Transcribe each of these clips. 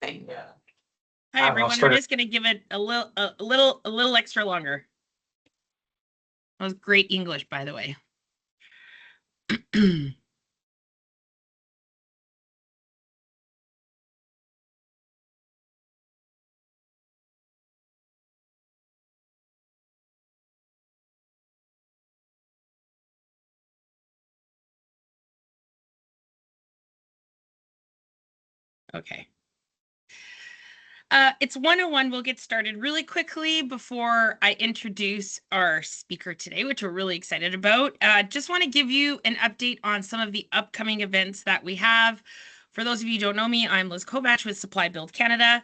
thing. Hi everyone. We're just going to give it a little extra longer. That was great English, by the way. Okay. It's 101. We'll get started really quickly before I introduce our speaker today, which we're really excited about. Just want to give you an update on some of the upcoming events that we have. For those of you who don't know me, I'm Liz Kovach with Supply Build Canada.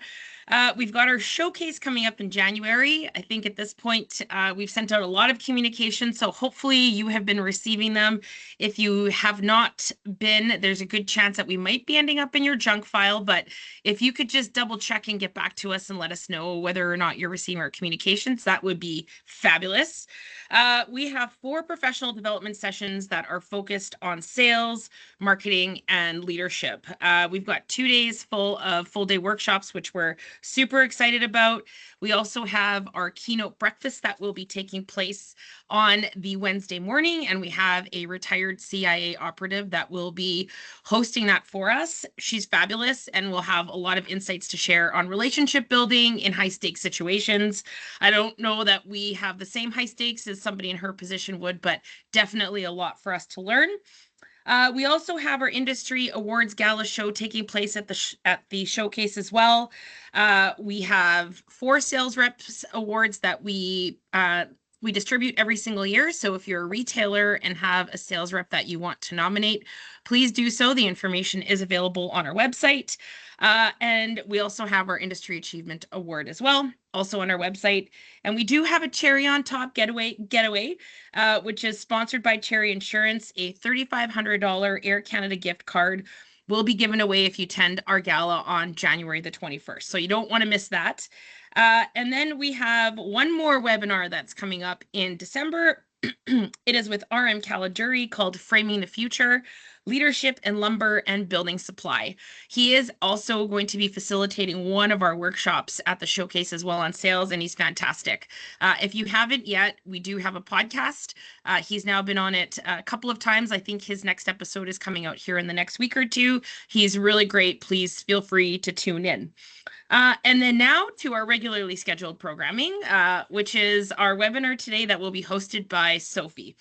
We've got our showcase coming up in January. I think at this point, we've sent out a lot of communication, so hopefully you have been receiving them. If you have not been, there's a good chance that we might be ending up in your junk file, but if you could just double check and get back to us and let us know whether or not you're receiving our communications, that would be fabulous. We have 4 professional development sessions that are focused on sales, marketing, and leadership. We've got 2 days full of full-day workshops, which we're super excited about. We also have our keynote breakfast that will be taking place on the Wednesday morning, and we have a retired CIA operative that will be hosting that for us. She's fabulous and will have a lot of insights to share on relationship building in high-stakes situations. I don't know that we have the same high stakes as somebody in her position would, but definitely a lot for us to learn. We also have our industry awards gala show taking place at the showcase as well. We have 4 sales reps awards that we distribute every single year. So if you're a retailer and have a sales rep that you want to nominate, please do so. The information is available on our website. And we also have our Industry Achievement Award as well, also on our website. And we do have a cherry on top getaway, which is sponsored by Cherry Insurance. A $3,500 Air Canada gift card will be given away if you attend our gala on January the 21st. So you don't want to miss that. And then we have one more webinar that's coming up in December. It is with RM Caladury called Framing the Future, Leadership in Lumber and Building Supply. He is also going to be facilitating one of our workshops at the showcase as well on sales, and he's fantastic. If you haven't yet, we do have a podcast. He's now been on it a couple of times. I think his next episode is coming out here in the next week or two. He's really great. Please feel free to tune in. And then now to our regularly scheduled programming, which is our webinar today that will be hosted by Sophie.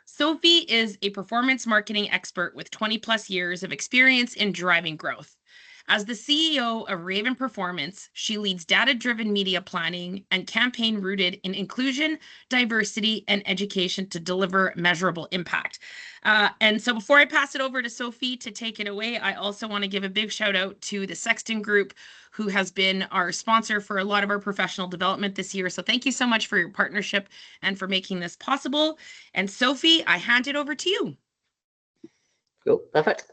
Sophie is a performance marketing expert with 20 plus years of experience in driving growth. As the CEO of Raven Performance, she leads data-driven media planning and campaign rooted in inclusion, diversity, and education to deliver measurable impact. And so before I pass it over to Sophie to take it away, I also want to give a big shout out to the Sexton Group, who has been our sponsor for a lot of our professional development this year. So thank you so much for your partnership and for making this possible. And Sophie, I hand it over to you. Cool, perfect.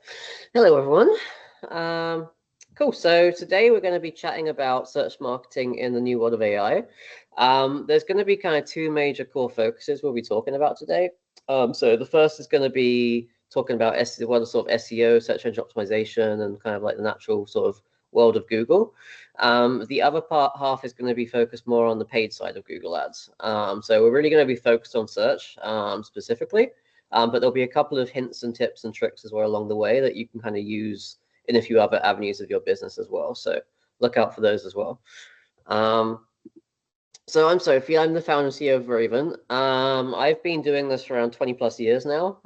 Hello, everyone. Cool, so today we're going to be chatting about search marketing in the new world of AI. There's going to be kind of 2 major core focuses we'll be talking about today. So the first is going to be talking about what are sort of SEO, search engine optimization, and kind of like the natural sort of world of Google. The other half is going to be focused more on the paid side of Google Ads. So we're really going to be focused on search specifically, but there'll be a couple of hints and tips and tricks as well along the way that you can kind of use in a few other avenues of your business as well. So look out for those as well. So I'm Sophie, I'm the founder and CEO of Raven. I've been doing this for around 20 plus years now.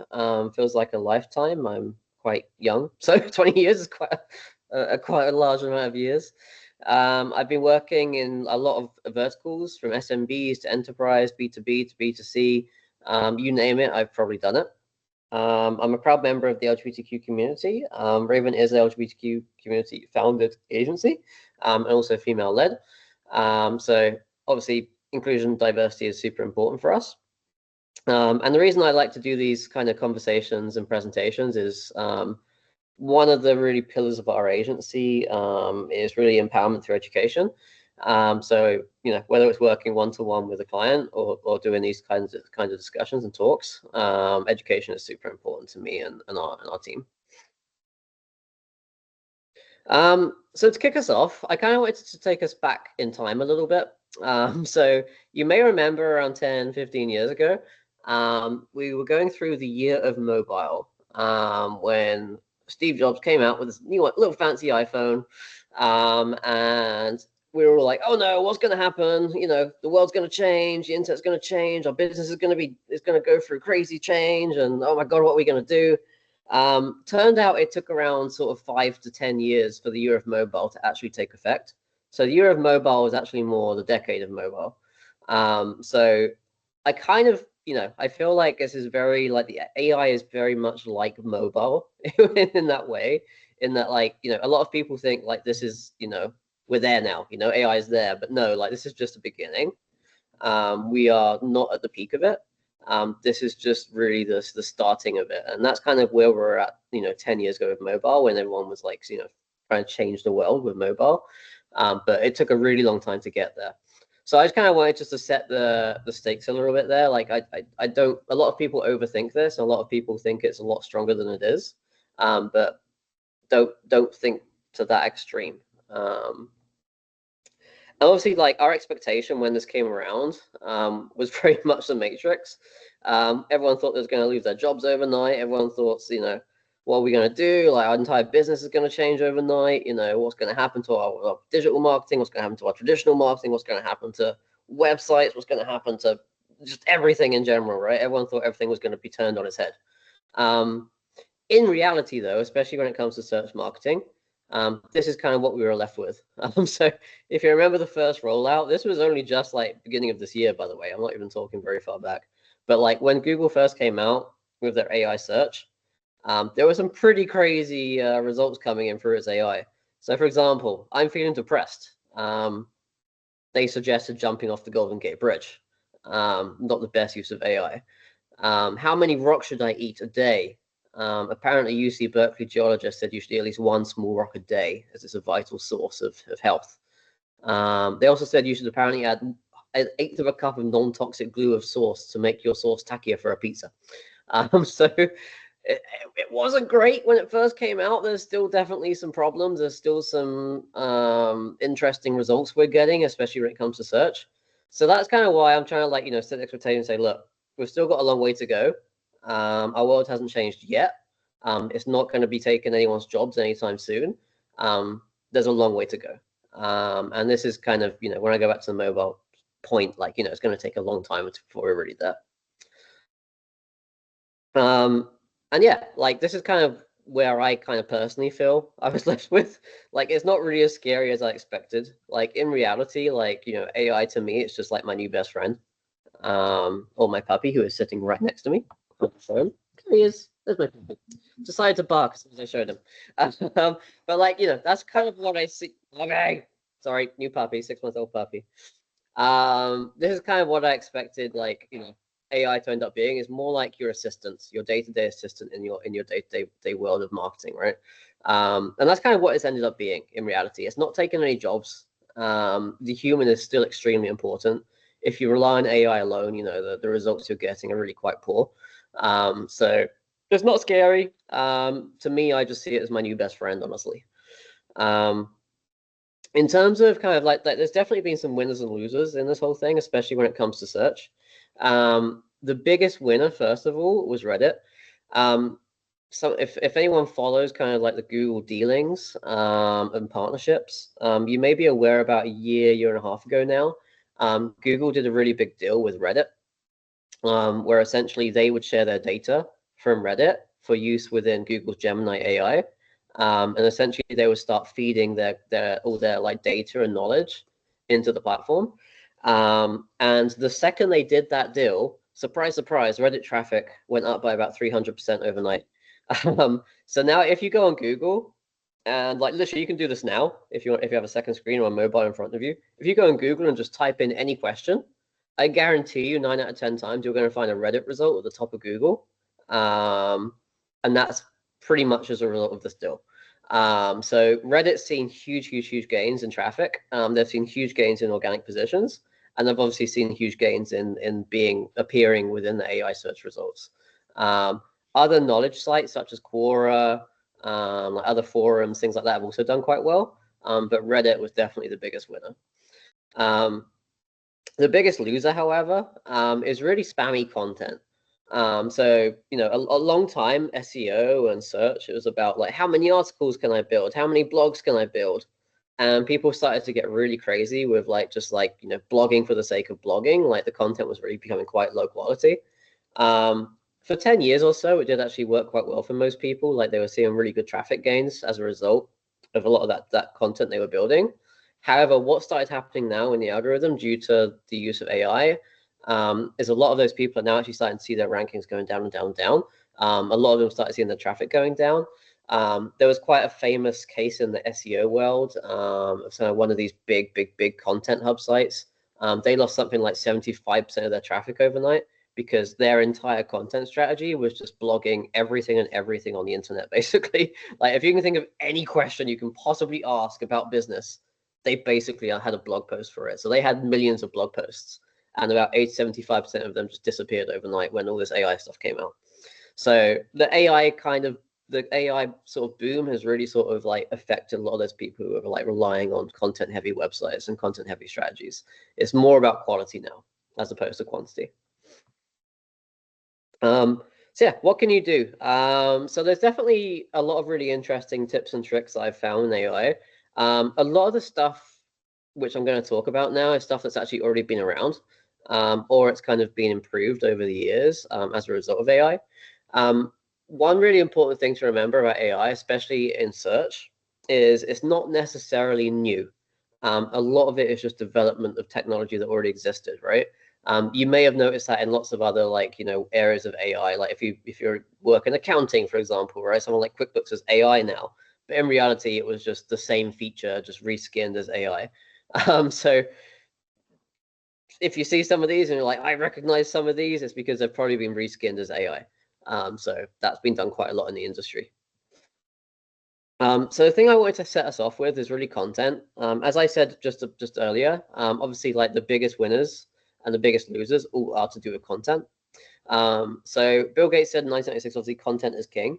Feels like a lifetime. I'm quite young, so 20 years is quite a large amount of years. I've been working in a lot of verticals, from SMBs to enterprise, B2B to B2C, you name it, I've probably done it. I'm a proud member of the LGBTQ community. Raven is an LGBTQ community founded agency, and also female led. So obviously inclusion, diversity is super important for us. And the reason I like to do these kind of conversations and presentations is one of the really pillars of our agency is really empowerment through education. So, you know, whether it's working one-to-one with a client or doing these kinds of discussions and talks, education is super important to me and our team. So to kick us off, I kind of wanted to take us back in time a little bit. So you may remember around 10, 15 years ago, we were going through the year of mobile, when Steve Jobs came out with this new little fancy iPhone, and we were all like, "Oh no, what's going to happen? You know, the world's going to change, the internet's going to change, our business is going to go through crazy change, and oh my God, what are we going to do?" Turned out it took around sort of 5 to 10 years for the year of mobile to actually take effect. So the year of mobile was actually more the decade of mobile. So I kind of, I feel like this is very like the AI is very much like mobile in that way, in that like, a lot of people think like this is, we're there now, AI is there, but no, like this is just the beginning. We are not at the peak of it. This is just really the starting of it, and that's kind of where we're at. 10 years ago with mobile, when everyone was like, trying to change the world with mobile, but it took a really long time to get there. So I just kind of wanted just to set the stakes a little bit there. Like I don't. A lot of people overthink this. A lot of people think it's a lot stronger than it is, but don't think to that extreme. And obviously, like our expectation when this came around, was very much the Matrix. Everyone thought they was going to lose their jobs overnight. Everyone thought, what are we going to do? Like our entire business is going to change overnight. What's going to happen to our digital marketing? What's going to happen to our traditional marketing? What's going to happen to websites? What's going to happen to just everything in general, right? Everyone thought everything was going to be turned on its head. In reality, though, especially when it comes to search marketing, this is kind of what we were left with. So if you remember the first rollout, this was only just like beginning of this year, by the way. I'm not even talking very far back. But like when Google first came out with their AI search, there were some pretty crazy results coming in through its AI. So for example, I'm feeling depressed. They suggested jumping off the Golden Gate Bridge. Not the best use of AI. How many rocks should I eat a day? Apparently, UC Berkeley geologists said you should eat at least one small rock a day, as it's a vital source of health. They also said you should apparently add an eighth of a cup of non-toxic glue of sauce to make your sauce tackier for a pizza. So it wasn't great when it first came out. There's still definitely some problems. There's still some interesting results we're getting, especially when it comes to search. So that's kind of why I'm trying to like, set the expectation and say, look, we've still got a long way to go. Our world hasn't changed yet. It's not going to be taking anyone's jobs anytime soon. There's a long way to go. And this is kind of, when I go back to the mobile point, like, it's going to take a long time before we're really there. And yeah, like this is kind of where I kind of personally feel I was left with. Like, it's not really as scary as I expected. Like in reality, like, AI to me, it's just like my new best friend. Or my puppy who is sitting right next to me on the phone. There he is. There's my puppy. Decided to bark as soon as I showed him. But like, that's kind of what I see. Okay. Sorry, new puppy, 6-month-old puppy. This is kind of what I expected, like, AI to end up being, is more like your assistant, your day-to-day assistant in your day-to-day world of marketing, right? And that's kind of what it's ended up being in reality. It's not taking any jobs. The human is still extremely important. If you rely on AI alone, the results you're getting are really quite poor. So it's not scary. To me, I just see it as my new best friend, honestly. In terms of kind of like there's definitely been some winners and losers in this whole thing, especially when it comes to search. The biggest winner, first of all, was Reddit. So if anyone follows kind of like the Google dealings and partnerships, you may be aware about a year and a half ago now, Google did a really big deal with Reddit, where essentially they would share their data from Reddit for use within Google's Gemini AI. And essentially they would start feeding all their like data and knowledge into the platform. And the second they did that deal, surprise, surprise, Reddit traffic went up by about 300% overnight. So now if you go on Google, and like literally you can do this now if you have a second screen or a mobile in front of you. If you go on Google and just type in any question, I guarantee you 9 out of 10 times you're going to find a Reddit result at the top of Google. And that's pretty much as a result of this deal. So Reddit's seen huge gains in traffic. They've seen huge gains in organic positions, and they've obviously seen huge gains in appearing within the AI search results. Other knowledge sites such as Quora, Like other forums, things like that have also done quite well. But Reddit was definitely the biggest winner. The biggest loser, however, is really spammy content. So, a long time SEO and search, it was about like, how many articles can I build? How many blogs can I build? And people started to get really crazy with like, just like, blogging for the sake of blogging. Like the content was really becoming quite low quality. For 10 years or so, it did actually work quite well for most people. Like they were seeing really good traffic gains as a result of a lot of that content they were building. However, what started happening now in the algorithm due to the use of AI is a lot of those people are now actually starting to see their rankings going down and down and down. A lot of them started seeing the traffic going down. There was quite a famous case in the SEO world of one of these big content hub sites. They lost something like 75% of their traffic overnight because their entire content strategy was just blogging everything and everything on the internet, basically. Like if you can think of any question you can possibly ask about business, they basically had a blog post for it. So they had millions of blog posts, and about 75% of them just disappeared overnight when all this AI stuff came out. So the AI sort of boom has really sort of like affected a lot of those people who are like relying on content heavy websites and content heavy strategies. It's more about quality now as opposed to quantity. So yeah, what can you do? So there's definitely a lot of really interesting tips and tricks that I've found in AI. A lot of the stuff which I'm going to talk about now is stuff that's actually already been around, or it's kind of been improved over the years as a result of AI. One really important thing to remember about AI, especially in search, is it's not necessarily new. A lot of it is just development of technology that already existed, right? You may have noticed that in lots of other areas of AI. Like if you work in accounting, for example, right? Someone like QuickBooks is AI now, but in reality, it was just the same feature, just reskinned as AI. So if you see some of these and you're like, I recognize some of these, it's because they've probably been reskinned as AI. So that's been done quite a lot in the industry. So the thing I wanted to set us off with is really content. As I said just earlier, obviously like the biggest winners and the biggest losers all are to do with content. So Bill Gates said in 1996, obviously content is king,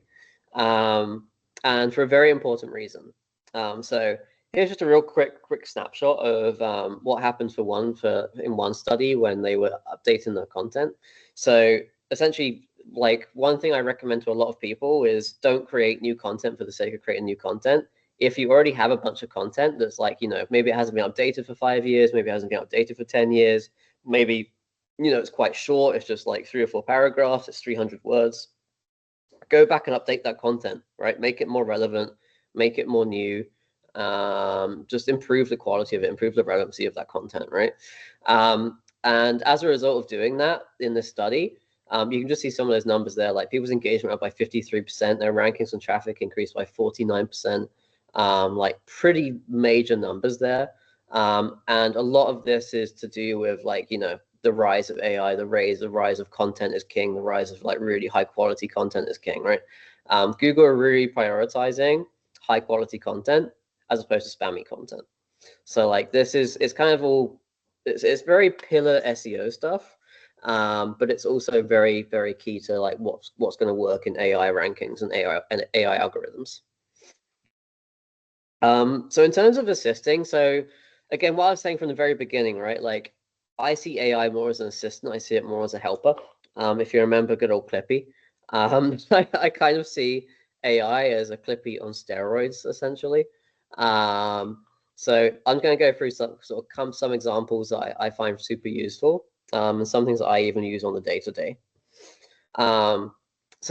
and for a very important reason. So here's just a real quick snapshot of what happened in one study when they were updating their content. So essentially, like one thing I recommend to a lot of people is don't create new content for the sake of creating new content. If you already have a bunch of content that's like, maybe it hasn't been updated for 5 years, maybe it hasn't been updated for 10 years, maybe, it's quite short, it's just like 3 or 4 paragraphs, it's 300 words. Go back and update that content, right? Make it more relevant, make it more new, just improve the quality of it, improve the relevancy of that content, right? And as a result of doing that in this study, you can just see some of those numbers there, like people's engagement up by 53%, their rankings and traffic increased by 49%, like pretty major numbers there. And a lot of this is to do with the rise of AI, the rise of content is king, the rise of like really high quality content is king, right? Google are really prioritizing high quality content as opposed to spammy content. So like it's kind of all, it's very pillar SEO stuff, but it's also very, very key to like what's going to work in AI rankings and AI algorithms. So in terms of assisting, so again, what I was saying from the very beginning, right? Like I see AI more as an assistant. I see it more as a helper. If you remember good old Clippy, I kind of see AI as a Clippy on steroids, essentially. So I'm going to go through some examples that I find super useful, and some things that I even use on the day-to-day. So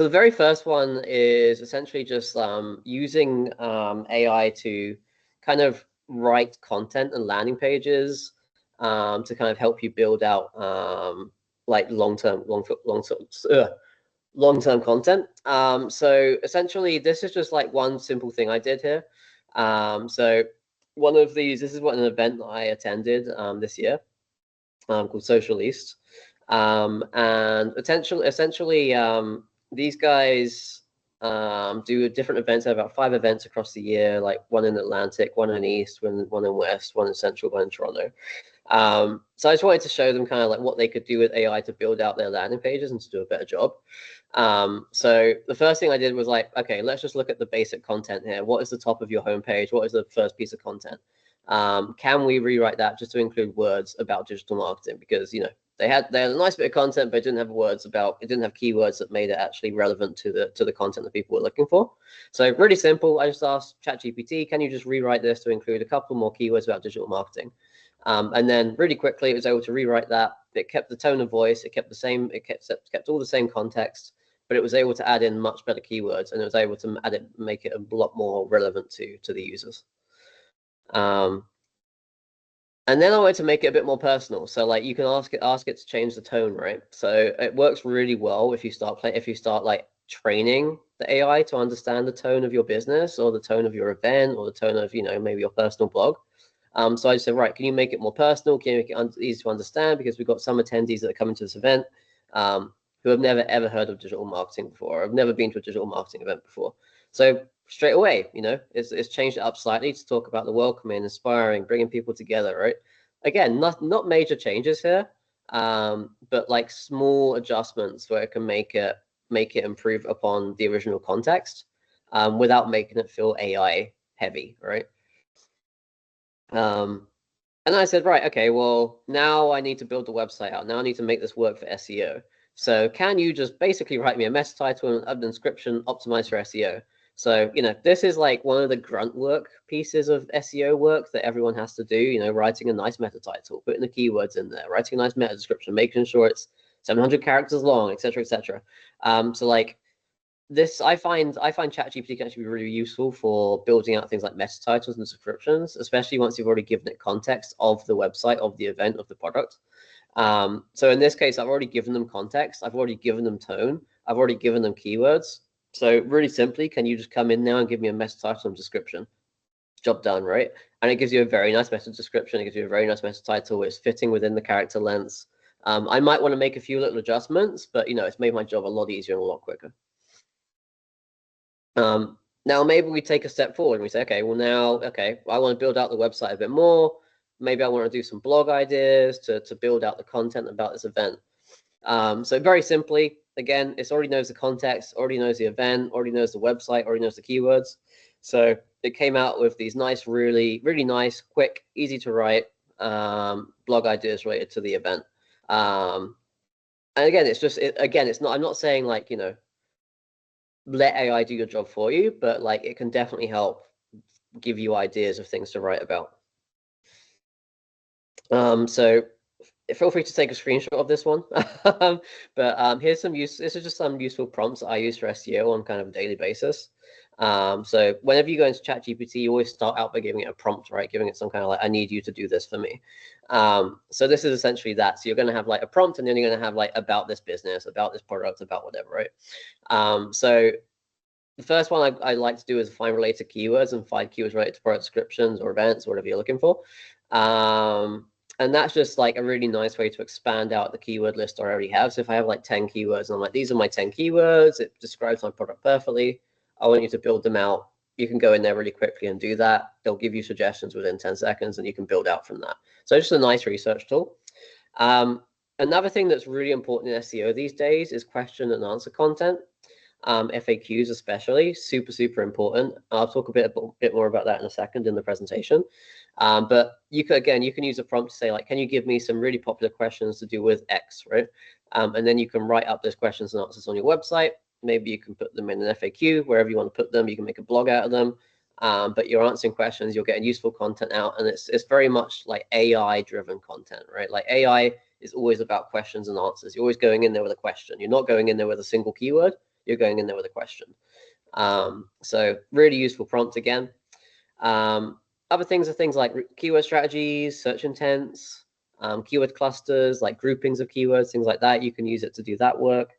the very first one is essentially just using AI to kind of write content and landing pages to kind of help you build out like long-term content. So essentially, this is just like one simple thing I did here. So one of these, this is an event that I attended this year called Social East. And essentially, these guys do different events. They have about 5 events across the year, like one in Atlantic, one in East, one in West, one in Central, one in Toronto. So I just wanted to show them kind of like what they could do with AI to build out their landing pages and to do a better job. So the first thing I did was like, okay, let's just look at the basic content here. What is the top of your homepage? What is the first piece of content? Can we rewrite that just to include words about digital marketing? Because, you know, they had a nice bit of content, but it didn't have words about, it didn't have keywords that made it actually relevant to the content that people were looking for. So really simple. I just asked ChatGPT, can you just rewrite this to include a couple more keywords about digital marketing? And then really quickly, it was able to rewrite that. It kept the tone of voice. It kept the same. It kept all the same context, but it was able to add in much better keywords, and it was able to make it a lot more relevant to the users. And then I wanted to make it a bit more personal. So like you can ask it to change the tone, right? So it works really well if you start like training the AI to understand the tone of your business or the tone of your event or the tone of, you know, maybe your personal blog. So I just said, right, can you make it more personal? Can you make it easy to understand? Because we've got some attendees that are coming to this event who have never ever heard of digital marketing before, or have never been to a digital marketing event before. So straight away, you know, it's changed it up slightly to talk about the welcoming, inspiring, bringing people together, right? Again, not major changes here, but like small adjustments where it can make it improve upon the original context without making it feel AI heavy, right? And I said, right, okay, well, now I need to build the website out. Now I need to make this work for SEO. So can you just basically write me a meta title and a description optimized for SEO? So, you know, this is like one of the grunt work pieces of SEO work that everyone has to do, you know, writing a nice meta title, putting the keywords in there, writing a nice meta description, making sure it's 700 characters long, etc., etc. So like this, I find ChatGPT can actually be really useful for building out things like meta titles and descriptions, especially once you've already given it context of the website, of the event, of the product. So in this case, I've already given them context. I've already given them tone. I've already given them keywords. So really simply, can you just come in now and give me a meta title and description? Job done, right? And it gives you a very nice meta description. It gives you a very nice meta title. It's fitting within the character lengths. I might want to make a few little adjustments, but, you know, it's made my job a lot easier and a lot quicker. Now maybe we take a step forward and we say, okay, well now, okay, I want to build out the website a bit more. Maybe I want to do some blog ideas to build out the content about this event. So very simply, again, it already knows the context, already knows the event, already knows the website, already knows the keywords. So it came out with these nice, really, really nice, quick, easy to write blog ideas related to the event. And again, it's just, it's not, I'm not saying like, you know, let AI do your job for you, but like it can definitely help give you ideas of things to write about. So feel free to take a screenshot of this one. But here's some this is just some useful prompts that I use for SEO on kind of a daily basis. So whenever you go into ChatGPT, you always start out by giving it a prompt, right? Giving it some kind of like, I need you to do this for me. So this is essentially that. So you're going to have like a prompt, and then you're going to have like about this business, about this product, about whatever, right? So the first one I like to do is find related keywords and find keywords related to product descriptions or events or whatever you're looking for. And that's just like a really nice way to expand out the keyword list I already have. So if I have like 10 keywords and I'm like, these are my 10 keywords, it describes my product perfectly, I want you to build them out. You can go in there really quickly and do that. They'll give you suggestions within 10 seconds and you can build out from that. So it's just a nice research tool. Another thing that's really important in SEO these days is question and answer content. FAQs especially, super important. I'll talk a bit more about that in a second in the presentation. But you can use a prompt to say like, can you give me some really popular questions to do with X, right? And then you can write up those questions and answers on your website. Maybe you can put them in an FAQ, wherever you want to put them. You can make a blog out of them. But you're answering questions, you're getting useful content out, and it's very much like AI-driven content, right? Like AI is always about questions and answers. You're always going in there with a question. You're not going in there with a single keyword. You're going in there with a question. So really useful prompt again. Other things are things like keyword strategies, search intents, keyword clusters, like groupings of keywords, things like that. You can use it to do that work.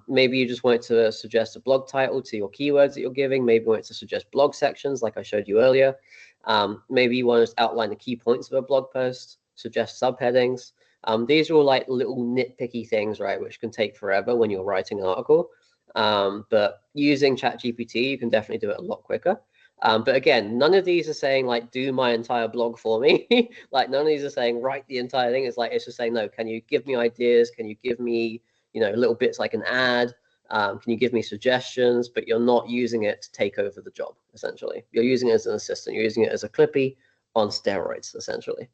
Maybe you just want to suggest a blog title to your keywords that you're giving. Maybe you want to suggest blog sections like I showed you earlier. Maybe you want to outline the key points of a blog post, suggest subheadings. These are all like little nitpicky things, right, which can take forever when you're writing an article. But using ChatGPT, you can definitely do it a lot quicker. But again, none of these are saying like do my entire blog for me. Like none of these are saying write the entire thing. It's like it's just saying no. Can you give me ideas? Can you give me little bits like an ad? Can you give me suggestions? But you're not using it to take over the job. Essentially, you're using it as an assistant. You're using it as a Clippy on steroids. Essentially.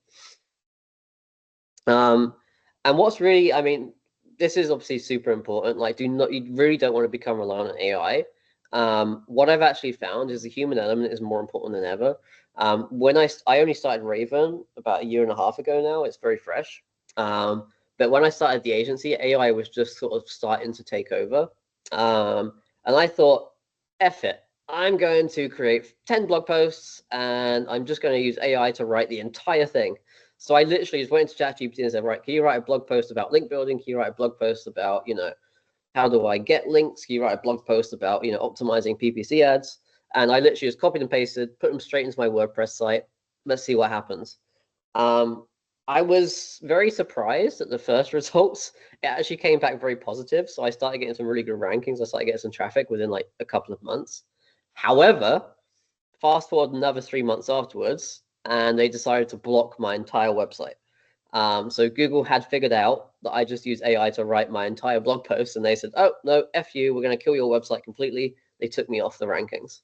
And what's really, I mean, this is obviously super important. Like, you really don't want to become reliant on AI. What I've actually found is the human element is more important than ever. When I only started Raven about a year and a half ago now, it's very fresh. But when I started the agency, AI was just sort of starting to take over. And I thought, F it. I'm going to create 10 blog posts and I'm just going to use AI to write the entire thing. So I literally just went into ChatGPT and said, right, can you write a blog post about link building? Can you write a blog post about, how do I get links? Can you write a blog post about, optimizing PPC ads? And I literally just copied and pasted, put them straight into my WordPress site. Let's see what happens. I was very surprised at the first results. It actually came back very positive. So I started getting some really good rankings. I started getting some traffic within like a couple of months. However, fast forward another 3 months afterwards, and they decided to block my entire website. So Google had figured out that I just use AI to write my entire blog post, and they said, "Oh no, f you, we're going to kill your website completely." They took me off the rankings.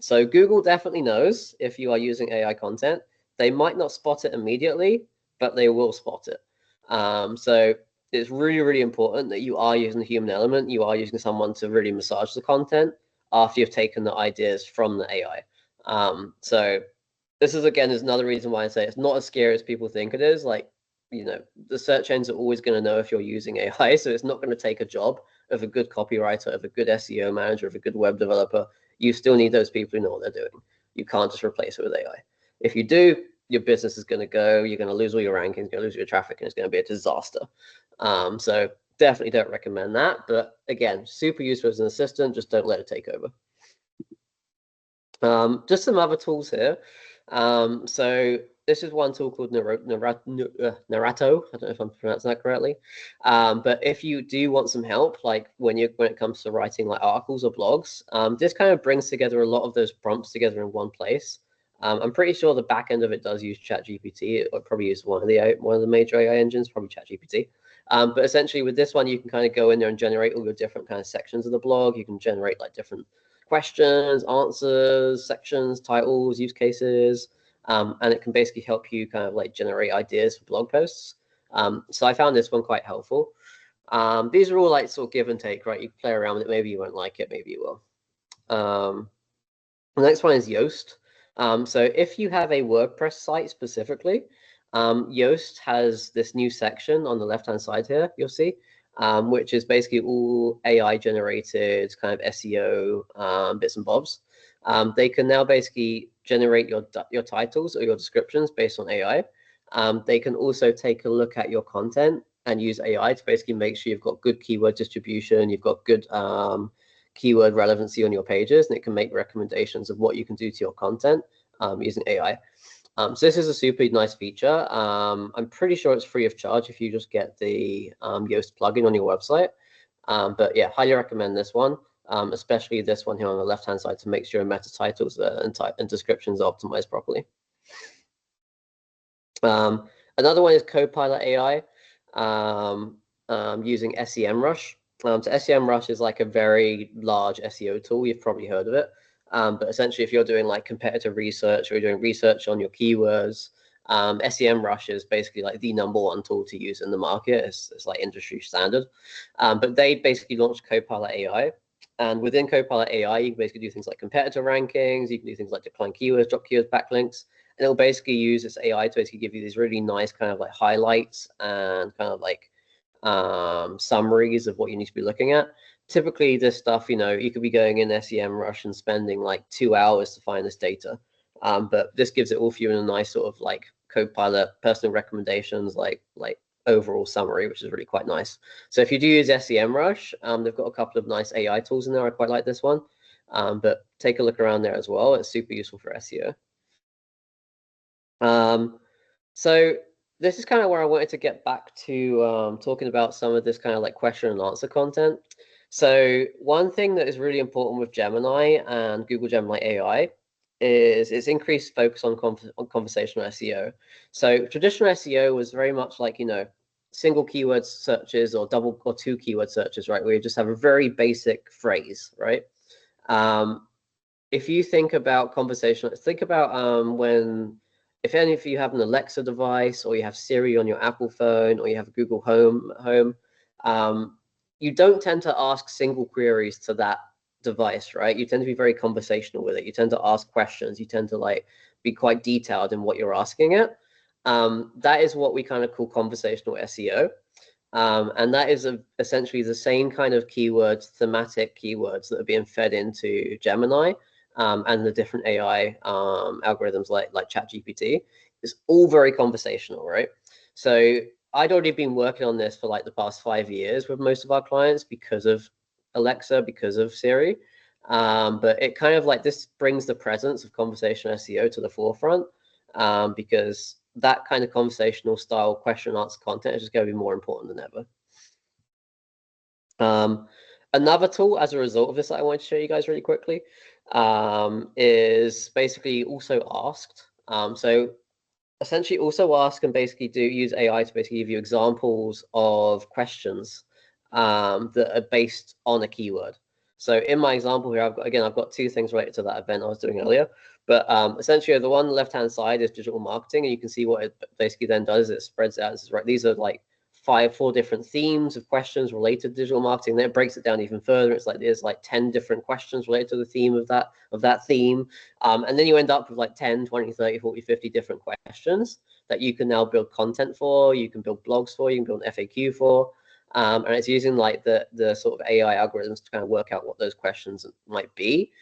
So Google definitely knows if you are using AI content. They might not spot it immediately, but they will spot it. So it's really, really important that you are using the human element. You are using someone to really massage the content after you've taken the ideas from the AI. So this is another reason why I say it's not as scary as people think it is. Like, the search engines are always going to know if you're using AI, so it's not going to take a job of a good copywriter, of a good SEO manager, of a good web developer. You still need those people who know what they're doing. You can't just replace it with AI. If you do, your business is going to go. You're going to lose all your rankings. You're going to lose your traffic, and it's going to be a disaster. So definitely don't recommend that. But again, super useful as an assistant. Just don't let it take over. Just some other tools here. So this is one tool called Narrato. I don't know if I'm pronouncing that correctly. But if you do want some help, like when it comes to writing like articles or blogs, this kind of brings together a lot of those prompts together in one place. I'm pretty sure the back end of it does use ChatGPT. It probably use one of the major AI engines, probably ChatGPT. But essentially with this one, you can kind of go in there and generate all your different kind of sections of the blog. You can generate like different questions, answers, sections, titles, use cases, and it can basically help you kind of like generate ideas for blog posts. So I found this one quite helpful. These are all like sort of give and take, right? You play around with it. Maybe you won't like it, maybe you will. The next one is Yoast. So if you have a WordPress site specifically, Yoast has this new section on the left-hand side here, you'll see, which is basically all AI generated kind of SEO bits and bobs. They can now basically generate your titles or your descriptions based on AI. They can also take a look at your content and use AI to basically make sure you've got good keyword distribution, you've got good keyword relevancy on your pages, and it can make recommendations of what you can do to your content using AI. So this is a super nice feature. I'm pretty sure it's free of charge if you just get the Yoast plugin on your website. But yeah, highly recommend this one, especially this one here on the left-hand side to make sure meta titles and descriptions are optimized properly. Another one is Copilot AI using SEMrush. So SEMrush is like a very large SEO tool. You've probably heard of it. But essentially, if you're doing like competitor research or you're doing research on your keywords, SEMrush is basically like the #1 tool to use in the market. It's like industry standard. But they basically launched Copilot AI. And within Copilot AI, you can basically do things like competitor rankings. You can do things like decline keywords, drop keywords, backlinks. And it'll basically use this AI to basically give you these really nice kind of like highlights and kind of like summaries of what you need to be looking at. Typically, this stuff, you could be going in SEMrush and spending like 2 hours to find this data. But this gives it all for you in a nice sort of like Copilot personal recommendations, like overall summary, which is really quite nice. So if you do use SEMrush, they've got a couple of nice AI tools in there. I quite like this one. But take a look around there as well. It's super useful for SEO. So this is kind of where I wanted to get back to talking about some of this kind of like question and answer content. So one thing that is really important with Gemini and Google Gemini AI is its increased focus on conversational SEO. So traditional SEO was very much like, single keyword searches or double or two keyword searches, right? Where you just have a very basic phrase, right? If you think about conversational, think about if any of you have an Alexa device or you have Siri on your Apple phone or you have Google Home, you don't tend to ask single queries to that device, right? You tend to be very conversational with it. You tend to ask questions. You tend to like be quite detailed in what you're asking it. That is what we kind of call conversational SEO. And that is essentially the same kind of keywords, thematic keywords that are being fed into Gemini and the different AI algorithms like ChatGPT. It's all very conversational, right? So I'd already been working on this for like the past 5 years with most of our clients because of Alexa, because of Siri. But it kind of like this brings the presence of conversational SEO to the forefront because that kind of conversational style question and answer content is just going to be more important than ever. Another tool as a result of this that I want to show you guys really quickly is basically also asked. So essentially also ask and basically use AI to basically give you examples of questions that are based on a keyword. So in my example here, I've got two things related to that event I was doing earlier. But essentially, the one on the left-hand side is digital marketing, and you can see what it basically then does. It spreads out. Right, these are like four different themes of questions related to digital marketing. Then it breaks it down even further. It's like there's like 10 different questions related to the theme of that theme. And then you end up with like 10, 20, 30, 40, 50 different questions that you can now build content for, you can build blogs for, you can build an FAQ for. And it's using like the sort of AI algorithms to kind of work out what those questions might be.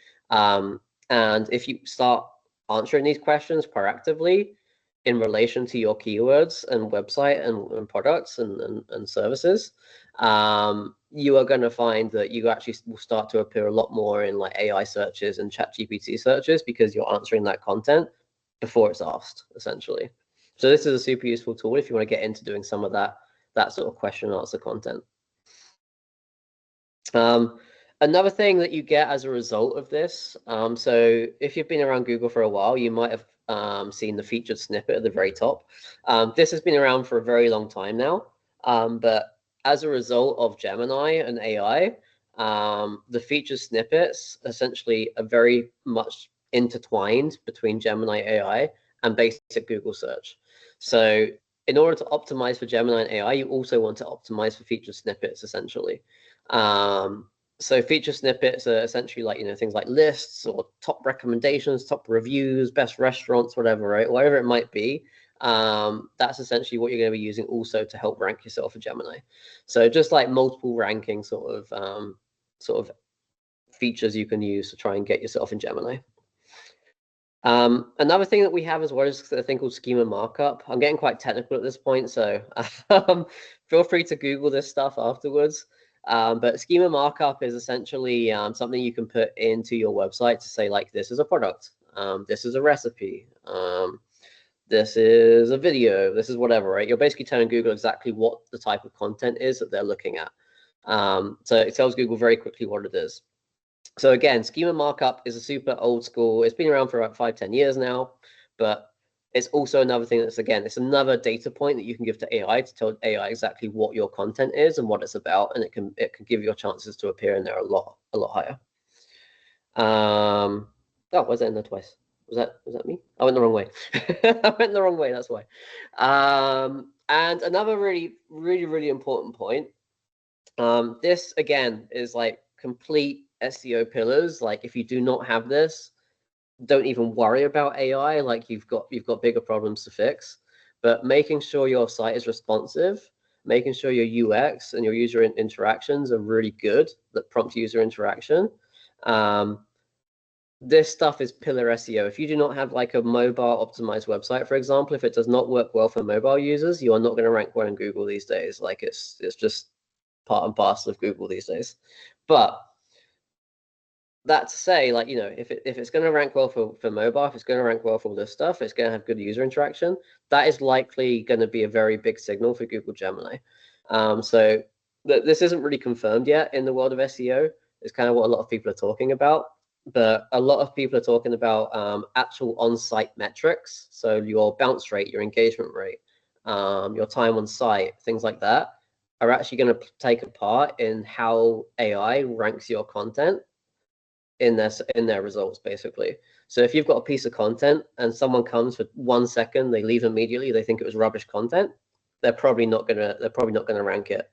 And if you start answering these questions proactively in relation to your keywords and website and products and services, you are going to find that you actually will start to appear a lot more in like AI searches and ChatGPT searches because you're answering that content before it's asked, essentially. So this is a super useful tool if you want to get into doing some of that sort of question and answer content. Another thing that you get as a result of this, so if you've been around Google for a while, you might have seen the featured snippet at the very top. This has been around for a very long time now, but as a result of Gemini and AI, the featured snippets essentially are very much intertwined between Gemini AI and basic Google search. So in order to optimize for Gemini and AI, you also want to optimize for featured snippets, essentially. So feature snippets are essentially like, things like lists or top recommendations, top reviews, best restaurants, whatever, right? Whatever it might be. That's essentially what you're going to be using also to help rank yourself for Gemini. So just like multiple ranking sort of features you can use to try and get yourself in Gemini. Another thing that we have as well is a thing called schema markup. I'm getting quite technical at this point, so feel free to Google this stuff afterwards. But schema markup is essentially something you can put into your website to say, like, this is a product, this is a recipe, this is a video, this is whatever, right? You're basically telling Google exactly what the type of content is that they're looking at. So it tells Google very quickly what it is. So again, schema markup is a super old school. It's been around for about 5-10 years now, but it's also another thing that's, again, it's another data point that you can give to AI to tell AI exactly what your content is and what it's about, and it can give your chances to appear in there a lot higher. Oh, was that in there twice? Was that me? I went the wrong way. I went the wrong way. That's why. And another really important point. This again is like complete SEO pillars. Like if you do not have this, don't even worry about AI. Like you've got bigger problems to fix. But making sure your site is responsive, making sure your UX and your user interactions are really good, that prompt user interaction. This stuff is pillar SEO. If you do not have like a mobile optimized website, for example, if it does not work well for mobile users, you are not going to rank well in Google these days. Like it's just part and parcel of Google these days. But that to say, like, if it's going to rank well for mobile, if it's going to rank well for all this stuff, it's going to have good user interaction, that is likely going to be a very big signal for Google Gemini. So this isn't really confirmed yet in the world of SEO. It's kind of what a lot of people are talking about. But a lot of people are talking about actual on-site metrics. So your bounce rate, your engagement rate, your time on site, things like that are actually going to take a part in how AI ranks your content in their results, basically. So if you've got a piece of content and someone comes for 1 second, they leave immediately, they think it was rubbish content, they're probably not gonna rank it.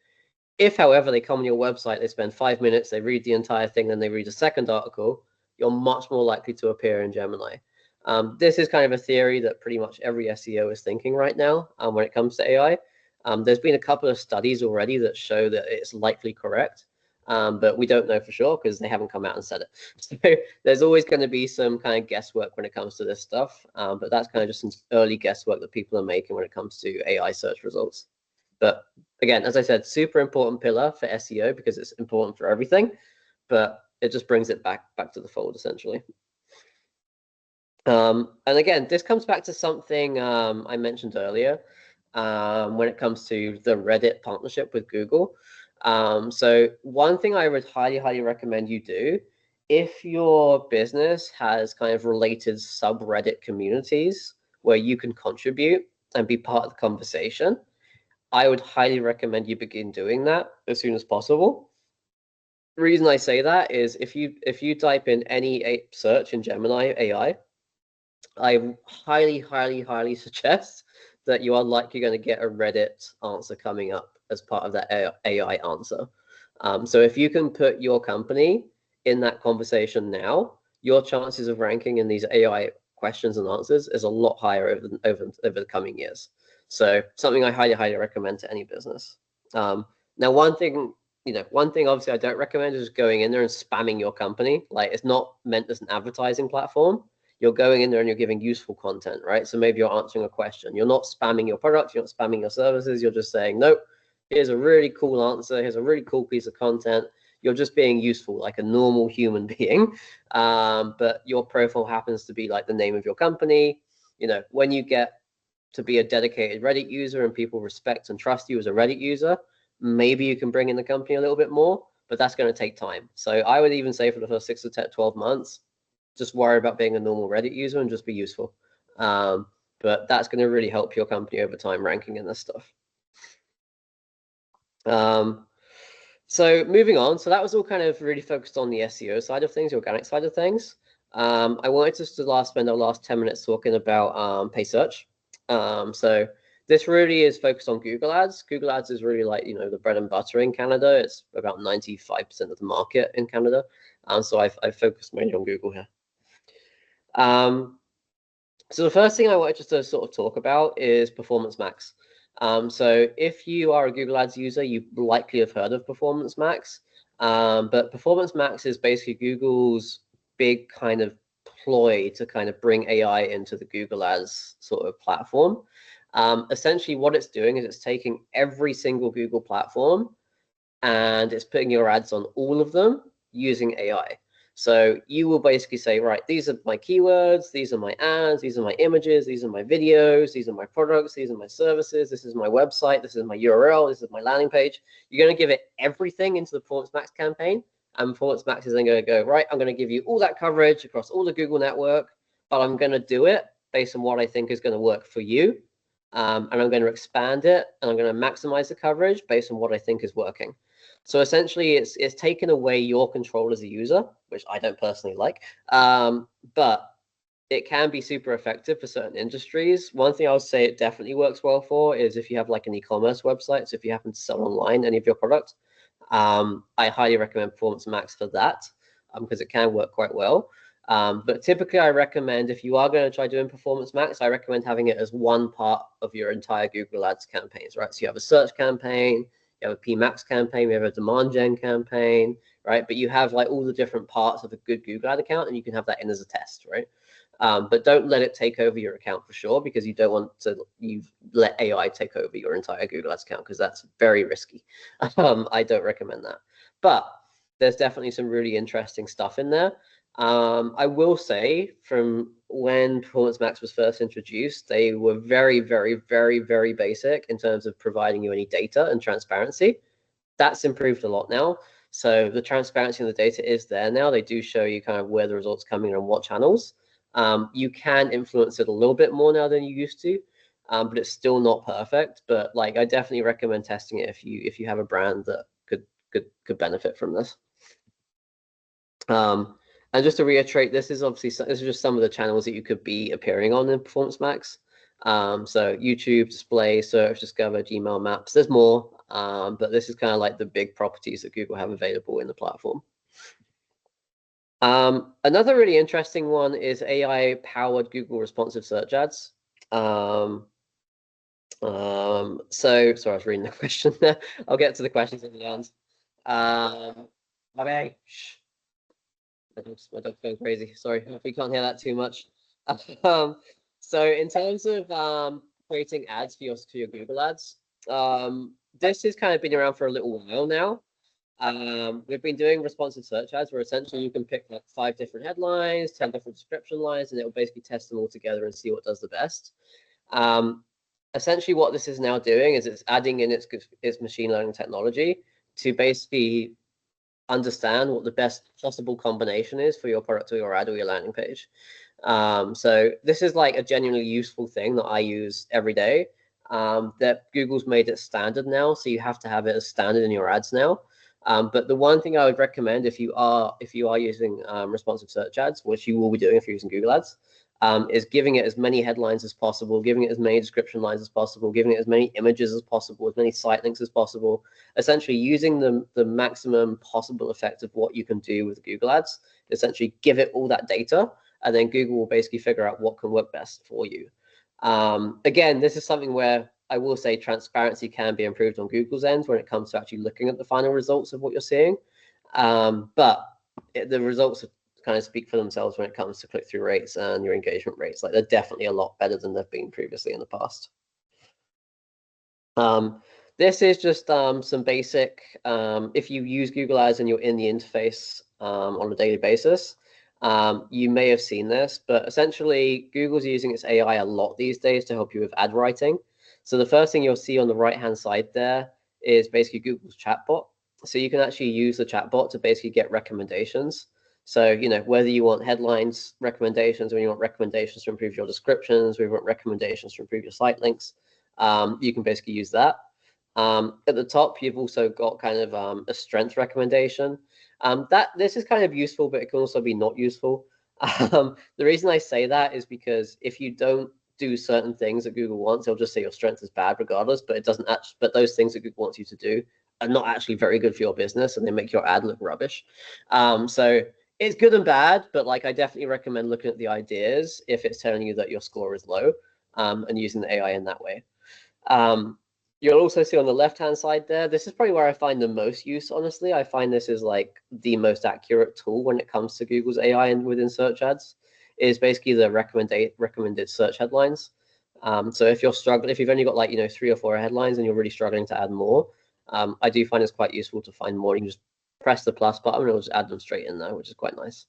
If, however, they come on your website, they spend 5 minutes, they read the entire thing, then they read a second article, you're much more likely to appear in Gemini. This is kind of a theory that pretty much every SEO is thinking right now when it comes to AI. There's been a couple of studies already that show that it's likely correct, but we don't know for sure because they haven't come out and said it. So there's always going to be some kind of guesswork when it comes to this stuff, but that's kind of just some early guesswork that people are making when it comes to AI search results. But again, as I said, super important pillar for SEO because it's important for everything, but it just brings it back to the fold essentially. And again, this comes back to something I mentioned earlier when it comes to the Reddit partnership with Google. So one thing I would highly recommend you do, if your business has kind of related subreddit communities where you can contribute and be part of the conversation, I would highly recommend you begin doing that as soon as possible. The reason I say that is if you type in any search in Gemini AI, I highly suggest that you are likely going to get a Reddit answer coming up as part of that AI answer. So if you can put your company in that conversation now, your chances of ranking in these AI questions and answers is a lot higher over the coming years. So something I highly recommend to any business. Now, one thing obviously I don't recommend is going in there and spamming your company. Like, it's not meant as an advertising platform. You're going in there and you're giving useful content, right? So maybe you're answering a question. You're not spamming your products. You're not spamming your services. You're just saying, nope, here's a really cool answer. Here's a really cool piece of content. You're just being useful like a normal human being. But your profile happens to be like the name of your company. You know, when you get to be a dedicated Reddit user and people respect and trust you as a Reddit user, maybe you can bring in the company a little bit more, but that's going to take time. So I would even say for the first 6 to 12 months, just worry about being a normal Reddit user and just be useful. But that's going to really help your company over time ranking in this stuff. So moving on, so that was all kind of really focused on the SEO side of things, the organic side of things. I wanted us to spend our last 10 minutes talking about paid search. So this really is focused on Google Ads. Google Ads is really like, you know, the bread and butter in Canada. It's about 95% of the market in Canada. So I've focused mainly on Google here. So the first thing I wanted just to sort of talk about is Performance Max. So if you are a Google Ads user, you likely have heard of Performance Max. But Performance Max is basically Google's big kind of ploy to kind of bring AI into the Google Ads sort of platform. Essentially what it's doing is it's taking every single Google platform and it's putting your ads on all of them using AI. So you will basically say, right, these are my keywords, these are my ads, these are my images, these are my videos, these are my products, these are my services, this is my website, this is my URL, this is my landing page. You're going to give it everything into the Performance Max campaign, and Performance Max is then going to go, right, I'm going to give you all that coverage across all the Google network, but I'm going to do it based on what I think is going to work for you. And I'm going to expand it, and I'm going to maximize the coverage based on what I think is working. So essentially, it's taken away your control as a user, which I don't personally like, but it can be super effective for certain industries. One thing I would say it definitely works well for is if you have like an e-commerce website. So if you happen to sell online any of your products, I highly recommend Performance Max for that because it can work quite well. But typically, I recommend if you are going to try doing Performance Max, I recommend having it as one part of your entire Google Ads campaigns, right? So you have a search campaign, you have a PMax campaign, you have a demand gen campaign, right? But you have like all the different parts of a good Google Ad account, and you can have that in as a test, right? But don't let it take over your account for sure, because you don't want to let AI take over your entire Google Ads account, because that's very risky. I don't recommend that. But there's definitely some really interesting stuff in there. I will say from when Performance Max was first introduced, they were very basic in terms of providing you any data and transparency. That's improved a lot now. So the transparency in the data is there now. They do show you kind of where the results coming in on what channels. You can influence it a little bit more now than you used to, but it's still not perfect. But like, I definitely recommend testing it if you have a brand that could benefit from this. And just to reiterate, this is just some of the channels that you could be appearing on in Performance Max. So YouTube, display, search, discover, Gmail, Maps. There's more, but this is kind of like the big properties that Google have available in the platform. Another really interesting one is AI-powered Google responsive search ads. So sorry, I was reading the question there. I'll get to the questions at the end. Okay. Shh. My dog's going crazy. Sorry if you can't hear that too much. So in terms of creating ads for your Google ads, this has kind of been around for a little while now. We've been doing responsive search ads where essentially you can pick like 5 different headlines, 10 different description lines, and it will basically test them all together and see what does the best. Essentially what this is now doing is it's adding in its machine learning technology to basically understand what the best possible combination is for your product or your ad or your landing page. So this is like a genuinely useful thing that I use every day. That Google's made it standard now, so you have to have it as standard in your ads now. But the one thing I would recommend if you are using responsive search ads, which you will be doing if you're using Google Ads, is giving it as many headlines as possible, giving it as many description lines as possible, giving it as many images as possible, as many site links as possible, essentially using the maximum possible effect of what you can do with Google Ads, essentially give it all that data, and then Google will basically figure out what can work best for you. Again, this is something where I will say transparency can be improved on Google's end when it comes to actually looking at the final results of what you're seeing. But the results kind of speak for themselves when it comes to click-through rates and your engagement rates. Like, they're definitely a lot better than they've been previously in the past. This is just some basic, if you use Google Ads and you're in the interface on a daily basis, you may have seen this, but essentially Google's using its AI a lot these days to help you with ad writing. So the first thing you'll see on the right-hand side there is basically Google's chatbot. So you can actually use the chatbot to basically get recommendations. So, you know, whether you want headlines recommendations, or you want recommendations to improve your descriptions, or you want recommendations to improve your site links, you can basically use that. At the top, you've also got kind of a strength recommendation. This is kind of useful, but it can also be not useful. The reason I say that is because if you don't do certain things that Google wants, they'll just say your strength is bad regardless, but it doesn't actually, but those things that Google wants you to do are not actually very good for your business, and they make your ad look rubbish. So it's good and bad, but like, I definitely recommend looking at the ideas if it's telling you that your score is low, and using the AI in that way. You'll also see on the left-hand side there, this is probably where I find the most use, honestly. I find this is like the most accurate tool when it comes to Google's AI and within search ads, is basically the recommended search headlines. So if you're struggling, if you've only got like, you know, 3 or 4 headlines and you're really struggling to add more, I do find it's quite useful to find more. You can just press the plus button and it'll just add them straight in there, which is quite nice.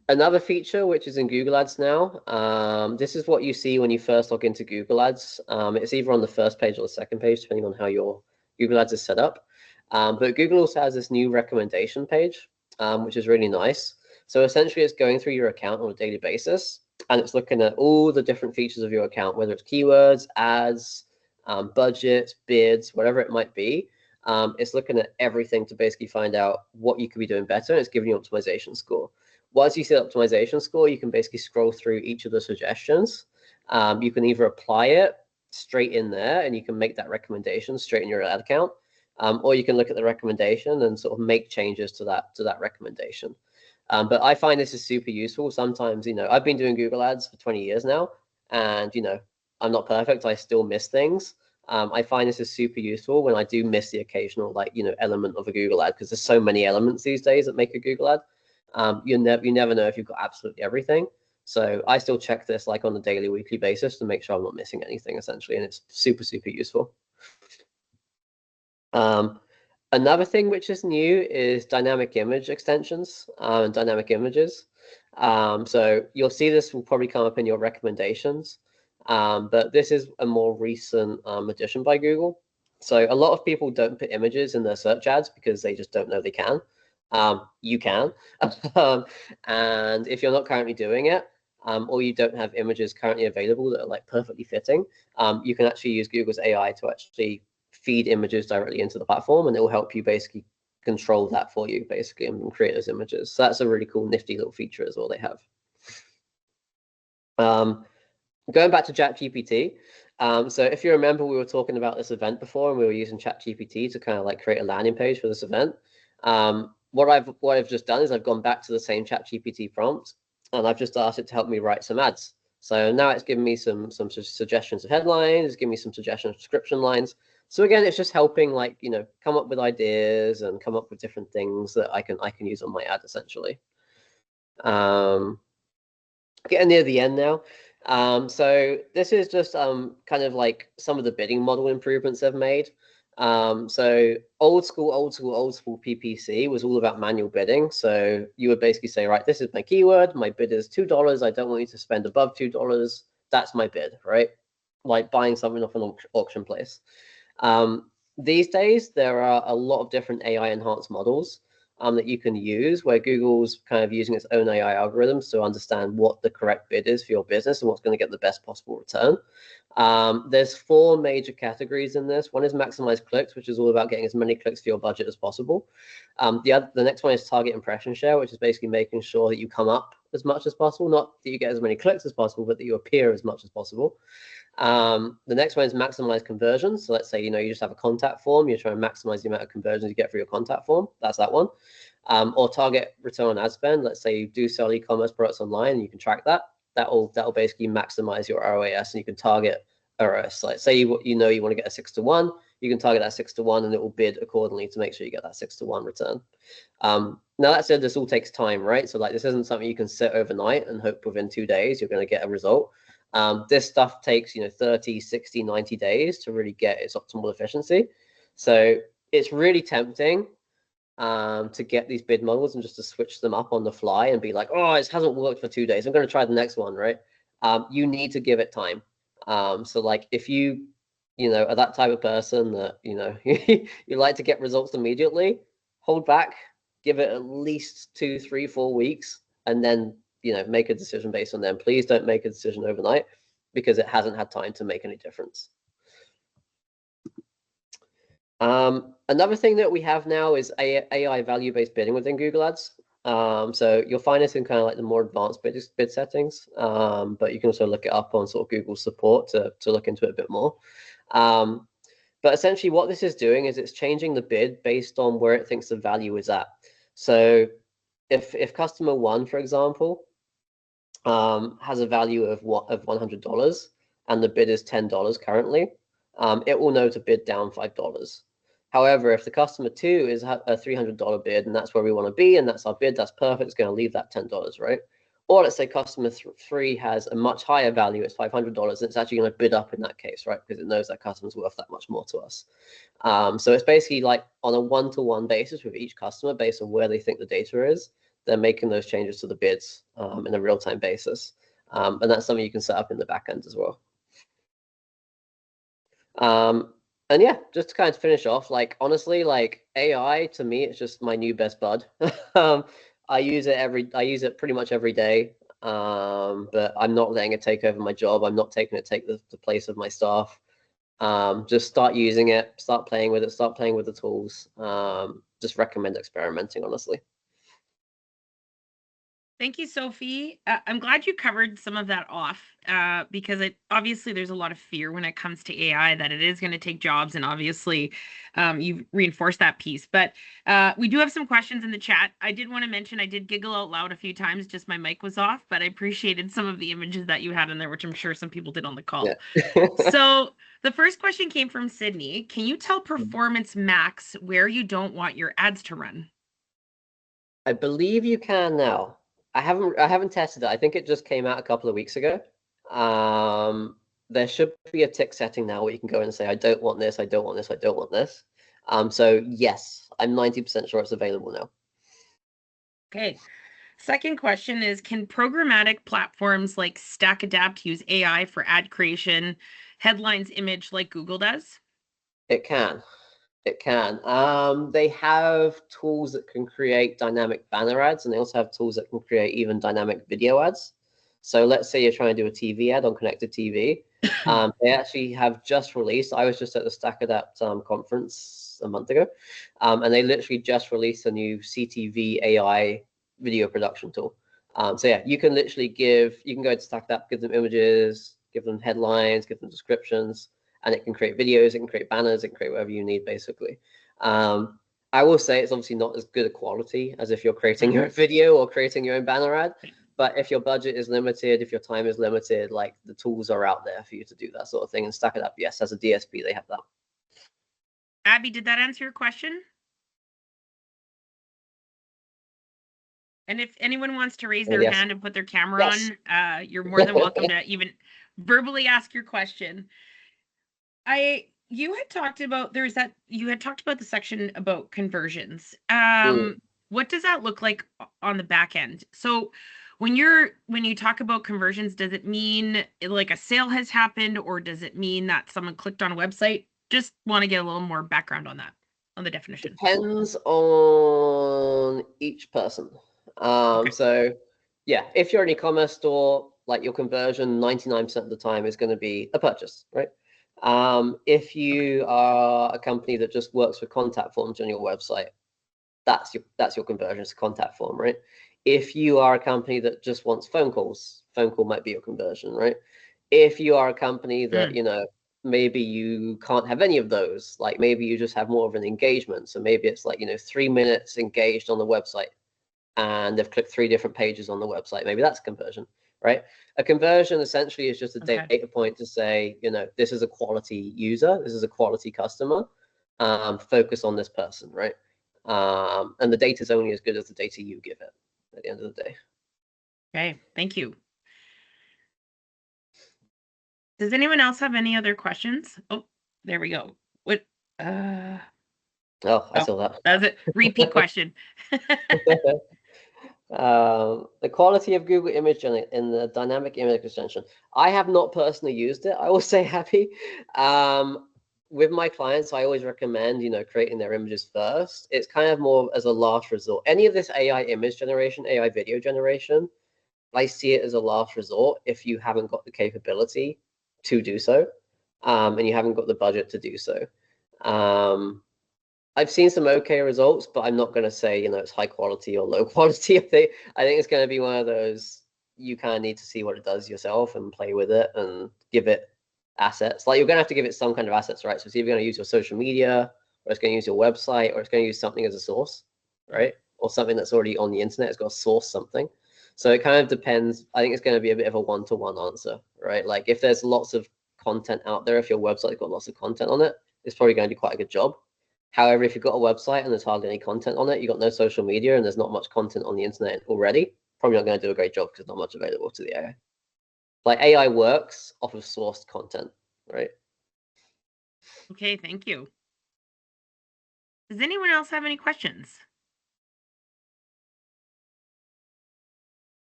Another feature which is in Google Ads now, this is what you see when you first log into Google Ads. It's either on the first page or the second page, depending on how your Google Ads is set up. But Google also has this new recommendation page, which is really nice. So essentially, it's going through your account on a daily basis, and it's looking at all the different features of your account, whether it's keywords, ads, budgets, bids, whatever it might be. It's looking at everything to basically find out what you could be doing better, and it's giving you an optimization score. Once you see the optimization score, you can basically scroll through each of the suggestions. You can either apply it straight in there, and you can make that recommendation straight in your ad account, or you can look at the recommendation and sort of make changes to that recommendation. But I find this is super useful. Sometimes, you know, I've been doing Google Ads for 20 years now, and, you know, I'm not perfect. I still miss things. I find this is super useful when I do miss the occasional, like, you know, element of a Google ad, because there's so many elements these days that make a Google ad. You never know if you've got absolutely everything. So I still check this like on a daily, weekly basis to make sure I'm not missing anything, essentially, and it's super, super useful. Another thing which is new is dynamic image extensions and dynamic images. So you'll see this will probably come up in your recommendations, but this is a more recent addition by Google. So a lot of people don't put images in their search ads because they just don't know they can. You can. And if you're not currently doing it, or you don't have images currently available that are like perfectly fitting, you can actually use Google's AI to actually feed images directly into the platform, and it will help you basically control that for you, basically, and create those images. So that's a really cool, nifty little feature as well they have. Going back to ChatGPT, so if you remember, we were talking about this event before, and we were using ChatGPT to kind of like create a landing page for this event. What I've just done is I've gone back to the same ChatGPT prompt, and I've just asked it to help me write some ads. So now it's giving me some suggestions of headlines, it's giving me some suggestions of description lines. So again, it's just helping, like, come up with ideas and come up with different things that I can use on my ad, essentially. Getting near the end now. So this is just kind of like some of the bidding model improvements they've made. So old school PPC was all about manual bidding. So you would basically say, right, this is my keyword, my bid is $2. I don't want you to spend above $2. That's my bid, right? Like buying something off an auction place. These days, there are a lot of different AI enhanced models that you can use, where Google's kind of using its own AI algorithms to understand what the correct bid is for your business and what's going to get the best possible return. There's 4 major categories in this. One is maximize clicks, which is all about getting as many clicks for your budget as possible. The next one is target impression share, which is basically making sure that you come up as much as possible, not that you get as many clicks as possible, but that you appear as much as possible. The next one is maximize conversions. So let's say, you just have a contact form, you're trying to maximize the amount of conversions you get for your contact form. That's that one. Or target return on ad spend. Let's say you do sell e-commerce products online and you can track that. That'll basically maximize your ROAS, and you can target ROAS. Like say you want to get a 6-to-1, you can target that 6-to-1, and it will bid accordingly to make sure you get that 6-to-1 return. Now that said, this all takes time, right? So like this isn't something you can sit overnight and hope within 2 days you're going to get a result. This stuff takes 30, 60, 90 days to really get its optimal efficiency. So it's really tempting to get these bid models and just to switch them up on the fly and be like, oh, it hasn't worked for 2 days, I'm going to try the next one, right? You need to give it time. So like if you are that type of person that you like to get results immediately, hold back, give it at least 2, 3, 4 weeks, and then make a decision based on them. Please don't make a decision overnight because it hasn't had time to make any difference. Another thing that we have now is AI value-based bidding within Google Ads. So you'll find this in kind of like the more advanced bid settings, but you can also look it up on sort of Google support to look into it a bit more. But essentially what this is doing is it's changing the bid based on where it thinks the value is at. So if customer 1, for example, has a value of $100 and the bid is $10 currently, it will know to bid down $5. However, if the customer 2 is a $300 bid and that's where we want to be and that's our bid, that's perfect, it's going to leave that $10, right? Or let's say customer 3 has a much higher value, it's $500, and it's actually going to bid up in that case, right? Because it knows that customer's worth that much more to us. So it's basically like on a one-to-one basis with each customer based on where they think the data is. They're making those changes to the bids in a real-time basis. And that's something you can set up in the back end as well. And yeah, just to kind of finish off, like honestly, like AI to me, it's just my new best bud. I use it pretty much every day. But I'm not letting it take over my job. I'm not taking it take the place of my staff. Just start using it, start playing with it, start playing with the tools. Just recommend experimenting, honestly. Thank you, Sophie. I'm glad you covered some of that off because obviously there's a lot of fear when it comes to AI that it is going to take jobs, and obviously you've reinforced that piece. But we do have some questions in the chat. I did want to mention I did giggle out loud a few times, just my mic was off, but I appreciated some of the images that you had in there, which I'm sure some people did on the call. Yeah. So the first question came from Sydney. Can you tell Performance Max where you don't want your ads to run? I believe you can now. I haven't tested it. I think it just came out a couple of weeks ago. There should be a tick setting now where you can go in and say, I don't want this, I don't want this, I don't want this. So yes, I'm 90% sure it's available now. Okay. Second question is, can programmatic platforms like StackAdapt use AI for ad creation, headlines, image like Google does? It can. It can. They have tools that can create dynamic banner ads, and they also have tools that can create even dynamic video ads. So let's say you're trying to do a TV ad on connected TV. They actually have just released, I was just at the Stack Adapt conference a month ago, and they literally just released a new CTV AI video production tool. So yeah, you can literally you can go to Stack Adapt, give them images, give them headlines, give them descriptions, and it can create videos, it can create banners, it can create whatever you need, basically. I will say it's obviously not as good a quality as if you're creating your own video or creating your own banner ad. But if your budget is limited, if your time is limited, like the tools are out there for you to do that sort of thing. And Stack It Up, yes, as a DSP, they have that. Abby, did that answer your question? And if anyone wants to raise their hand and put their camera on, you're more than welcome to even verbally ask your question. You had talked about the section about conversions. What does that look like on the back end? So when you talk about conversions, does it mean like a sale has happened, or does it mean that someone clicked on a website? Just want to get a little more background on that, on the definition. Depends on each person. Okay. So yeah, if you're an e-commerce store, like your conversion 99% of the time is going to be a purchase, right? If you are a company that just works with contact forms on your website, that's your conversion. It's a contact form, right? If you are a company that just wants phone calls, phone call might be your conversion, right? If you are a company that, you know, maybe you can't have any of those, like maybe you just have more of an engagement. So maybe it's like, you know, 3 minutes engaged on the website and they've clicked 3 different pages on the website. Maybe that's conversion, right? A conversion essentially is just a data point to say, you know, this is a quality user, this is a quality customer, focus on this person, right? And the data is only as good as the data you give it at the end of the day. Okay, thank you. Does anyone else have any other questions? Oh, there we go. What? Oh, I saw that. That's a repeat question. The quality of Google image in the dynamic image extension. I have not personally used it. I will say happy. With my clients, I always recommend, you know, creating their images first. It's kind of more as a last resort. Any of this AI image generation, AI video generation, I see it as a last resort if you haven't got the capability to do so, and you haven't got the budget to do so. I've seen some okay results, but I'm not going to say, you know, it's high quality or low quality. I think it's going to be one of those, you kind of need to see what it does yourself and play with it and give it assets. Like you're going to have to give it some kind of assets, right? So it's either going to use your social media, or it's going to use your website, or it's going to use something as a source, right? Or something that's already on the internet. It's got to source something. So it kind of depends. I think it's going to be a bit of a one-to-one answer, right? Like if there's lots of content out there, if your website's got lots of content on it, it's probably going to do quite a good job. However, if you've got a website and there's hardly any content on it, you've got no social media and there's not much content on the internet already, probably not going to do a great job because there's not much available to the AI. Like AI works off of sourced content, right? Okay, thank you. Does anyone else have any questions?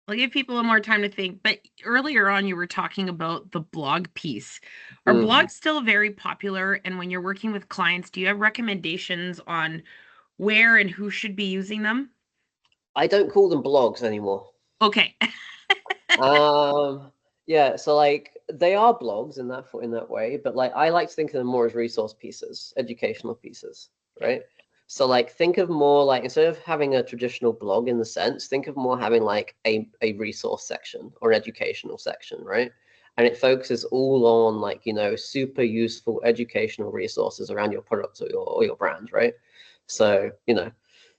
I'll give people a little more time to think, but earlier on you were talking about the blog piece. Are blogs still very popular? And when you're working with clients, do you have recommendations on where and who should be using them? I don't call them blogs anymore. Okay. Yeah, so like they are blogs in that way, but like I like to think of them more as resource pieces, educational pieces, right? So like think of more like instead of having a traditional blog in the sense, think of more having like a resource section or an educational section, right? And it focuses all on like, you know, super useful educational resources around your product or your brand, right? So, you know,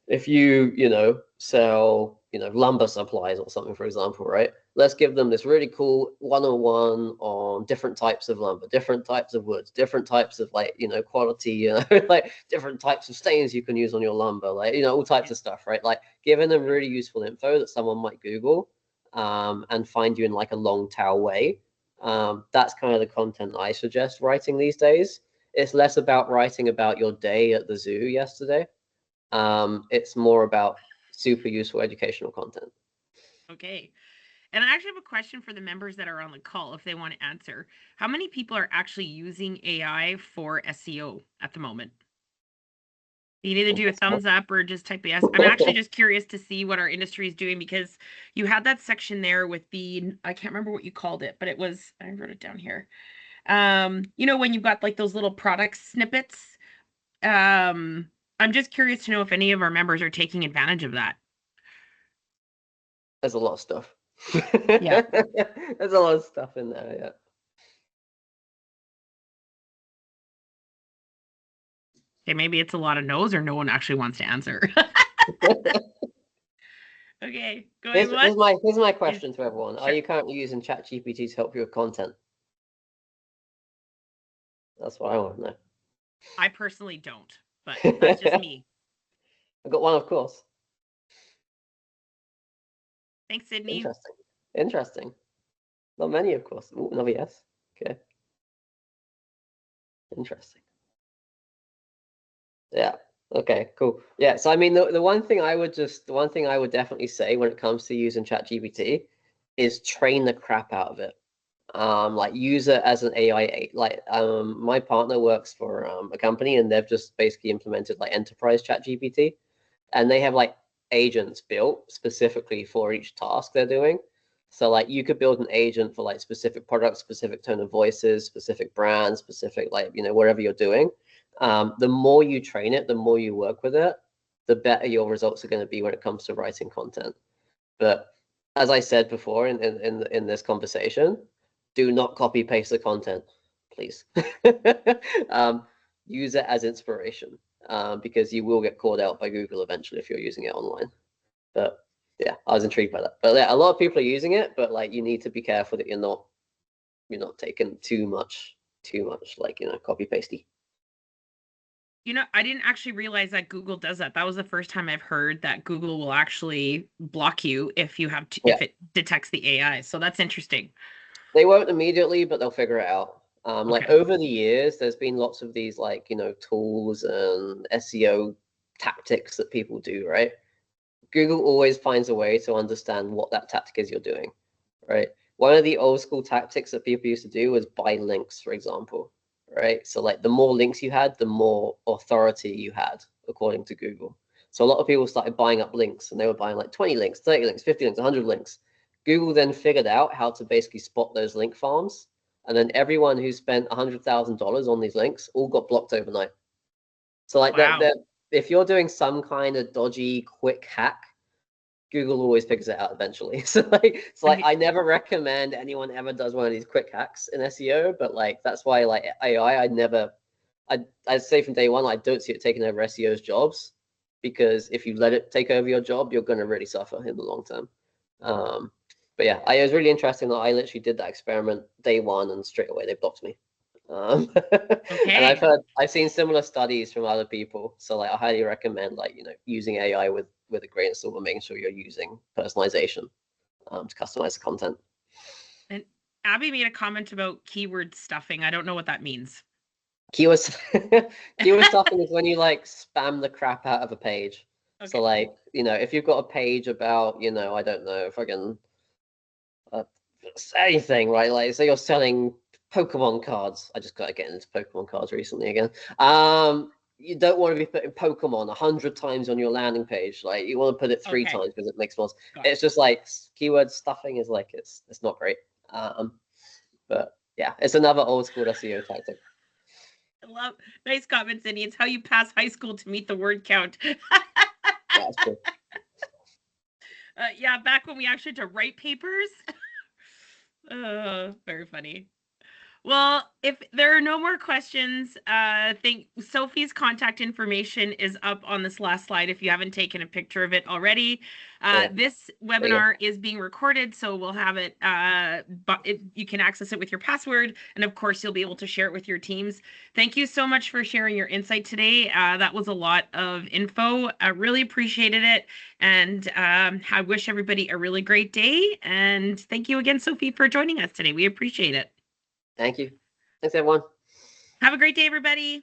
if you know, sell, you know, lumber supplies or something, for example, right? Let's give them this really cool one-on-one on different types of lumber, different types of woods, different types of like, you know, quality, you know, like different types of stains you can use on your lumber, like, you know, all types of stuff, right? Like giving them really useful info that someone might Google and find you in like a long tail way. That's kind of the content I suggest writing these days. It's less about writing about your day at the zoo yesterday. It's more about super useful educational content. Okay. And I actually have a question for the members that are on the call if they want to answer. How many people are actually using AI for SEO at the moment? You can either do a thumbs up or just type yes. I'm actually just curious to see what our industry is doing, because you had that section there with the, I can't remember what you called it, but it was, I wrote it down here. When you've got like those little product snippets. I'm just curious to know if any of our members are taking advantage of that. There's a lot of stuff. Yeah. There's a lot of stuff in there, yeah. Okay, maybe it's a lot of no's or no one actually wants to answer. Okay, going Here's once. my question to everyone. Sure. Are you currently using ChatGPT to help you with content? That's what I want to know. I personally don't, but that's just me. I've got one, of course. Thanks, Sydney. Interesting. Not many, of course. Ooh, another yes. Okay. Interesting. Yeah. Okay, cool. Yeah, so I mean the one thing I would definitely say when it comes to using ChatGPT is train the crap out of it. Like use it as an AI. Like my partner works for a company, and they've just basically implemented like enterprise ChatGPT, and they have like agents built specifically for each task they're doing. So like you could build an agent for like specific products, specific tone of voices, specific brands, specific like whatever you're doing. The more you train it, the more you work with it, the better your results are going to be when it comes to writing content. But as I said before in this conversation, do not copy paste the content, please. Use it as inspiration, because you will get called out by Google eventually if you're using it online. But yeah, I was intrigued by that. But yeah, a lot of people are using it, but like you need to be careful that you're not taking too much like copy pasty. I didn't actually realize that Google does that. That was the first time I've heard that Google will actually block you if you have to, Yeah. if it detects the AI. So that's interesting. They won't immediately, but they'll figure it out. Like Okay. over the years, there's been lots of these like tools and SEO tactics that people do, right? Google always finds a way to understand what that tactic is you're doing, right? One of the old school tactics that people used to do was buy links, for example, right? So like the more links you had, the more authority you had, according to Google. So a lot of people started buying up links, and they were buying like 20 links, 30 links, 50 links, 100 links. Google then figured out how to basically spot those link farms, and then everyone who spent $100,000 on these links all got blocked overnight. So like Wow. if you're doing some kind of dodgy quick hack, Google always figures it out eventually. So like I never recommend anyone ever does one of these quick hacks in SEO, but like that's why like AI, I'd say from day one, I don't see it taking over SEO's jobs, because if you let it take over your job, you're going to really suffer in the long term. But yeah, it was really interesting that I literally did that experiment day one, and straight away they blocked me. And I've seen similar studies from other people, so like I highly recommend like using AI with a grain of salt, and making sure you're using personalization to customize the content. And Abby made a comment about keyword stuffing. I don't know what that means. Keyword keyword stuffing is when you like spam the crap out of a page. Okay. So like if you've got a page about I don't know, fucking anything, right? Like say you're selling Pokemon cards. I just got to get into Pokemon cards recently again. You don't want to be putting Pokemon 100 times on your landing page. Like you want to put it 3 times because it makes more. It's just like keyword stuffing is like it's not great. But yeah, it's another old school SEO tactic. I love nice comments, Cindy. It's how you pass high school to meet the word count. That's true. Yeah, back when we actually had to write papers. Very funny. Well, if there are no more questions, think Sophie's contact information is up on this last slide if you haven't taken a picture of it already. This webinar is being recorded, so we'll have it, but you can access it with your password, and of course you'll be able to share it with your teams. Thank you so much for sharing your insight today. That was a lot of info. I really appreciated it, and I wish everybody a really great day, and thank you again, Sophie, for joining us today. We appreciate it. Thank you. Thanks, everyone. Have a great day, everybody.